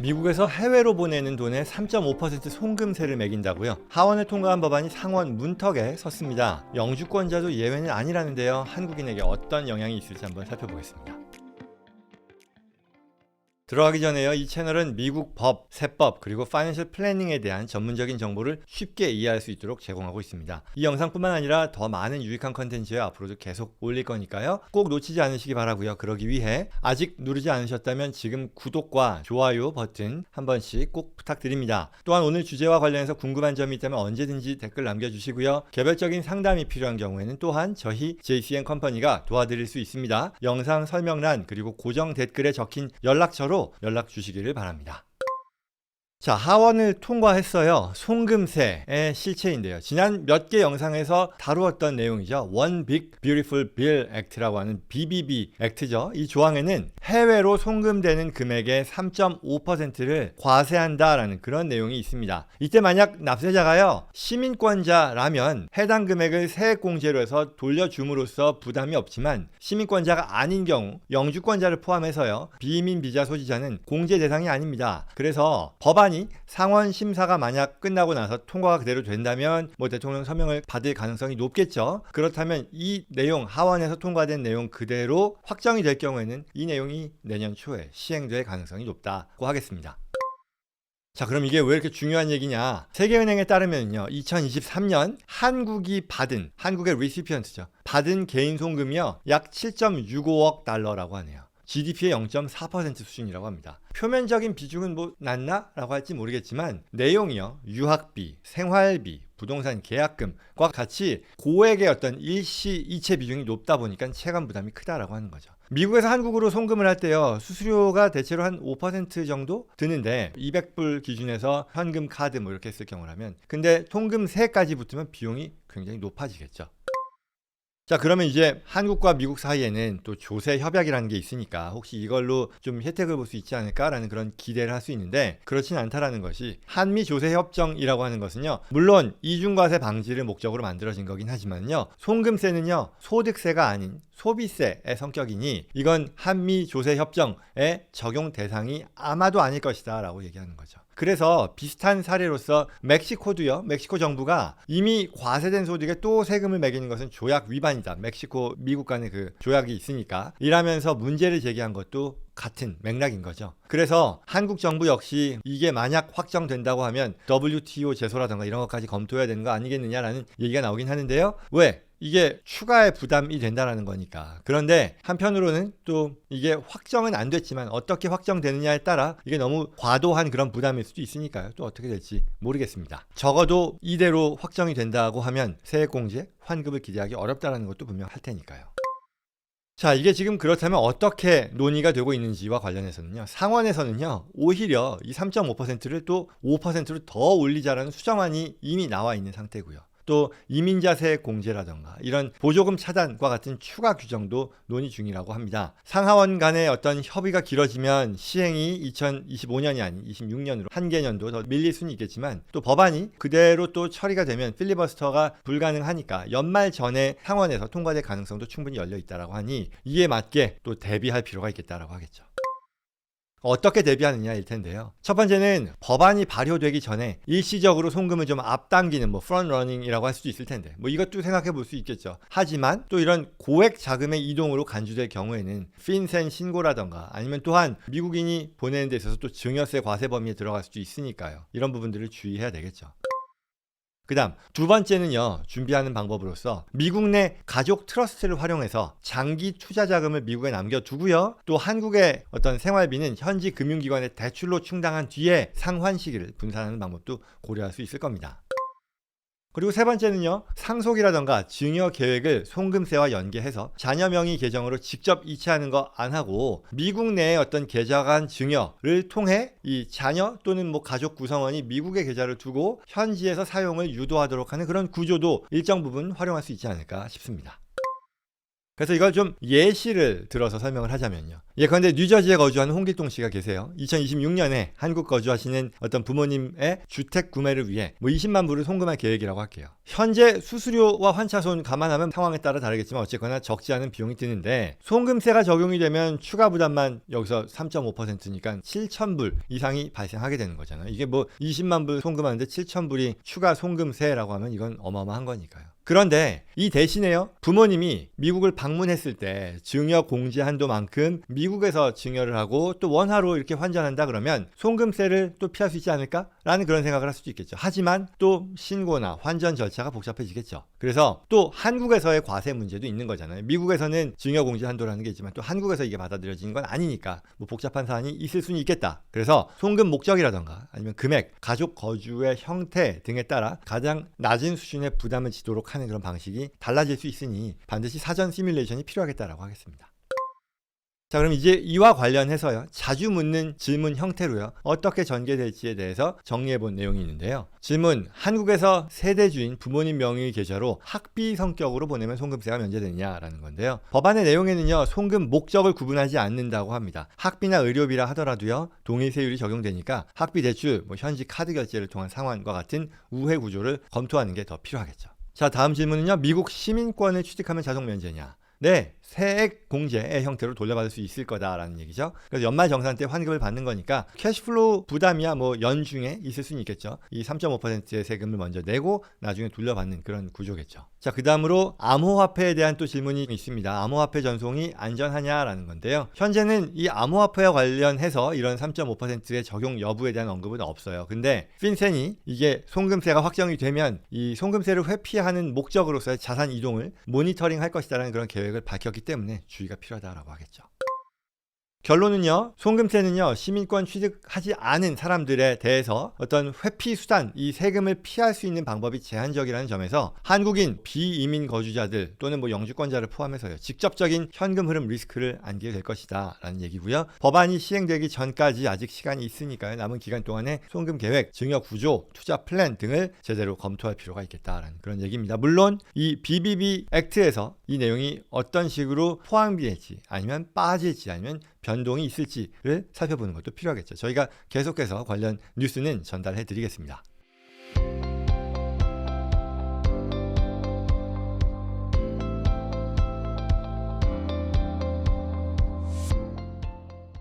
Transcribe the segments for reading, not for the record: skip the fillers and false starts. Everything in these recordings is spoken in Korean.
미국에서 해외로 보내는 돈의 3.5% 송금세를 매긴다고요? 하원을 통과한 법안이 상원 문턱에 섰습니다. 영주권자도 예외는 아니라는데요. 한국인에게 어떤 영향이 있을지 한번 살펴보겠습니다. 들어가기 전에요. 이 채널은 미국 법, 세법, 그리고 파이낸셜 플래닝에 대한 전문적인 정보를 쉽게 이해할 수 있도록 제공하고 있습니다. 이 영상뿐만 아니라 더 많은 유익한 컨텐츠에 앞으로도 계속 올릴 거니까요. 꼭 놓치지 않으시기 바라고요. 그러기 위해 아직 누르지 않으셨다면 지금 구독과 좋아요 버튼 한 번씩 꼭 부탁드립니다. 또한 오늘 주제와 관련해서 궁금한 점이 있다면 언제든지 댓글 남겨주시고요. 개별적인 상담이 필요한 경우에는 또한 저희 JCN 컴퍼니가 도와드릴 수 있습니다. 영상 설명란 그리고 고정 댓글에 적힌 연락처로 연락 주시기를 바랍니다. 자, 하원을 통과했어요. 송금세의 실체인데요. 지난 몇 개 영상에서 다루었던 내용이죠. One Big Beautiful Bill Act라고 하는 BBB 액트죠. 이 조항에는 해외로 송금되는 금액의 3.5%를 과세한다라는 그런 내용이 있습니다. 이때 만약 납세자가요, 시민권자라면 해당 금액을 세액공제로 해서 돌려줌으로써 부담이 없지만 시민권자가 아닌 경우 영주권자를 포함해서요, 비민 비자 소지자는 공제 대상이 아닙니다. 그래서 법안이 상원 심사가 만약 끝나고 나서 통과가 그대로 된다면 대통령 서명을 받을 가능성이 높겠죠. 그렇다면 이 내용, 하원에서 통과된 내용 그대로 확정이 될 경우에는 이 내용이 내년 초에 시행될 가능성이 높다고 하겠습니다. 자, 그럼 이게 왜 이렇게 중요한 얘기냐? 세계은행에 따르면요, 2023년 한국이 받은, 한국의 리시피언트죠, 받은 개인 송금이요, 약 7.65억 달러라고 하네요. GDP의 0.4% 수준이라고 합니다. 표면적인 비중은 낮나? 라고 할지 모르겠지만 내용이요, 유학비, 생활비, 부동산 계약금과 같이 고액의 어떤 일시 이체 비중이 높다 보니까 체감 부담이 크다라고 하는 거죠. 미국에서 한국으로 송금을 할 때요, 수수료가 대체로 한 5% 정도 드는데 200불 기준에서 현금 카드 이렇게 했을 경우라면, 근데 송금세까지 붙으면 비용이 굉장히 높아지겠죠. 자, 그러면 이제 한국과 미국 사이에는 또 조세 협약이라는 게 있으니까 혹시 이걸로 좀 혜택을 볼 수 있지 않을까라는 그런 기대를 할 수 있는데, 그렇진 않다라는 것이, 한미 조세 협정이라고 하는 것은요, 물론 이중과세 방지를 목적으로 만들어진 거긴 하지만요, 송금세는요, 소득세가 아닌 소비세의 성격이니 이건 한미 조세 협정의 적용 대상이 아마도 아닐 것이다 라고 얘기하는 거죠. 그래서 비슷한 사례로서 멕시코도요, 멕시코 정부가 이미 과세된 소득에 또 세금을 매기는 것은 조약 위반이다, 멕시코 미국 간의 그 조약이 있으니까, 이라면서 문제를 제기한 것도 같은 맥락인 거죠. 그래서 한국 정부 역시 이게 만약 확정된다고 하면 WTO 제소라든가 이런 것까지 검토해야 되는 거 아니겠느냐라는 얘기가 나오긴 하는데요. 왜? 이게 추가의 부담이 된다라는 거니까. 그런데 한편으로는 또 이게 확정은 안 됐지만 어떻게 확정되느냐에 따라 이게 너무 과도한 그런 부담일 수도 있으니까요. 또 어떻게 될지 모르겠습니다. 적어도 이대로 확정이 된다고 하면 세액공제, 환급을 기대하기 어렵다라는 것도 분명할 테니까요. 자, 이게 지금 그렇다면 어떻게 논의가 되고 있는지와 관련해서는요, 상원에서는요, 오히려 이 3.5%를 또 5%로 더 올리자라는 수정안이 이미 나와 있는 상태고요. 또 이민자 세액 공제라던가 이런 보조금 차단과 같은 추가 규정도 논의 중이라고 합니다. 상하원 간의 어떤 협의가 길어지면 시행이 2025년이 아닌 26년으로 한 개년도 더 밀릴 수는 있겠지만, 또 법안이 그대로 또 처리가 되면 필리버스터가 불가능하니까 연말 전에 상원에서 통과될 가능성도 충분히 열려 있다라고 하니 이에 맞게 또 대비할 필요가 있겠다라고 하겠죠. 어떻게 대비하느냐일 텐데요. 첫 번째는 법안이 발효되기 전에 일시적으로 송금을 좀 앞당기는 프론러닝이라고 할 수도 있을 텐데 이것도 생각해 볼 수 있겠죠. 하지만 또 이런 고액 자금의 이동으로 간주될 경우에는 핀센 신고라던가 아니면 또한 미국인이 보내는 데 있어서 또 증여세 과세 범위에 들어갈 수도 있으니까요. 이런 부분들을 주의해야 되겠죠. 그 다음 두 번째는요, 준비하는 방법으로서 미국 내 가족 트러스트를 활용해서 장기 투자 자금을 미국에 남겨두고요, 또 한국의 어떤 생활비는 현지 금융기관에 대출로 충당한 뒤에 상환 시기를 분산하는 방법도 고려할 수 있을 겁니다. 그리고 세 번째는요, 상속이라던가 증여 계획을 송금세와 연계해서 자녀 명의 계정으로 직접 이체하는 거 안 하고 미국 내에 어떤 계좌간 증여를 통해 이 자녀 또는 가족 구성원이 미국의 계좌를 두고 현지에서 사용을 유도하도록 하는 그런 구조도 일정 부분 활용할 수 있지 않을까 싶습니다. 그래서 이걸 좀 예시를 들어서 설명을 하자면요, 예컨대 뉴저지에 거주하는 홍길동 씨가 계세요. 2026년에 한국 거주하시는 어떤 부모님의 주택 구매를 위해 뭐 20만 불을 송금할 계획이라고 할게요. 현재 수수료와 환차손 감안하면 상황에 따라 다르겠지만 어쨌거나 적지 않은 비용이 드는데 송금세가 적용이 되면 추가 부담만 여기서 3.5%니까 7,000불 이상이 발생하게 되는 거잖아요. 이게 뭐 20만 불 송금하는데 7,000불이 추가 송금세라고 하면 이건 어마어마한 거니까요. 그런데 이 대신에요, 부모님이 미국을 방문했을 때 증여 공제 한도만큼 미국에서 증여를 하고 또 원화로 이렇게 환전한다 그러면 송금세를 또 피할 수 있지 않을까? 라는 그런 생각을 할 수도 있겠죠. 하지만 또 신고나 환전 절차가 복잡해지겠죠. 그래서 또 한국에서의 과세 문제도 있는 거잖아요. 미국에서는 증여 공제 한도라는 게 있지만 또 한국에서 이게 받아들여지는 건 아니니까 뭐 복잡한 사안이 있을 수는 있겠다. 그래서 송금 목적이라던가 아니면 금액, 가족 거주의 형태 등에 따라 가장 낮은 수준의 부담을 지도록 하는 그런 방식이 달라질 수 있으니 반드시 사전 시뮬레이션이 필요하겠다라고 하겠습니다. 자, 그럼 이제 이와 관련해서요, 자주 묻는 질문 형태로요, 어떻게 전개될지에 대해서 정리해 본 내용이 있는데요. 질문: 한국에서 세대주인 부모님 명의 계좌로 학비 성격으로 보내면 송금세가 면제되느냐라는 건데요. 법안의 내용에는요, 송금 목적을 구분하지 않는다고 합니다. 학비나 의료비라 하더라도요, 동일세율이 적용되니까 학비 대출, 현지 카드 결제를 통한 상환과 같은 우회 구조를 검토하는 게 더 필요하겠죠. 자, 다음 질문은요, 미국 시민권을 취득하면 자동 면제냐? 네, 세액 공제의 형태로 돌려받을 수 있을 거다라는 얘기죠. 그래서 연말정산 때 환급을 받는 거니까 캐시플로우 부담이야 뭐 연중에 있을 수는 있겠죠. 이 3.5%의 세금을 먼저 내고 나중에 돌려받는 그런 구조겠죠. 자, 그 다음으로 암호화폐에 대한 또 질문이 있습니다. 암호화폐 전송이 안전하냐라는 건데요. 현재는 이 암호화폐와 관련해서 이런 3.5%의 적용 여부에 대한 언급은 없어요. 근데 핀센이 이게 송금세가 확정이 되면 이 송금세를 회피하는 목적으로서의 자산 이동을 모니터링 할 것이다라는 그런 계획을 밝혔기 때문에 주의가 필요하다라고 하겠죠. 결론은요, 송금세는요, 시민권 취득하지 않은 사람들에 대해서 어떤 회피 수단, 이 세금을 피할 수 있는 방법이 제한적이라는 점에서 한국인 비이민 거주자들 또는 영주권자를 포함해서요, 직접적인 현금 흐름 리스크를 안기게 될 것이다 라는 얘기고요. 법안이 시행되기 전까지 아직 시간이 있으니까요, 남은 기간 동안에 송금 계획, 증여 구조, 투자 플랜 등을 제대로 검토할 필요가 있겠다라는 그런 얘기입니다. 물론 이 BBB 액트에서 이 내용이 어떤 식으로 포함이 될지 아니면 빠질지 아니면 변동이 있을지를 살펴보는 것도 필요하겠죠. 저희가 계속해서 관련 뉴스는 전달해 드리겠습니다.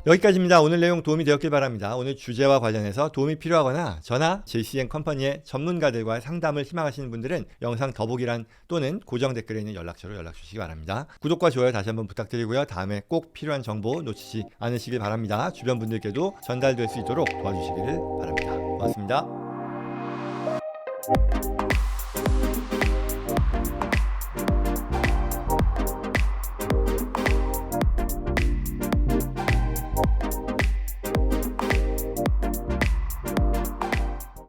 여기까지입니다. 오늘 내용 도움이 되었길 바랍니다. 오늘 주제와 관련해서 도움이 필요하거나 저나 JCN 컴퍼니의 전문가들과의 상담을 희망하시는 분들은 영상 더보기란 또는 고정 댓글에 있는 연락처로 연락 주시기 바랍니다. 구독과 좋아요 다시 한번 부탁드리고요. 다음에 꼭 필요한 정보 놓치지 않으시길 바랍니다. 주변 분들께도 전달될 수 있도록 도와주시기를 바랍니다. 고맙습니다.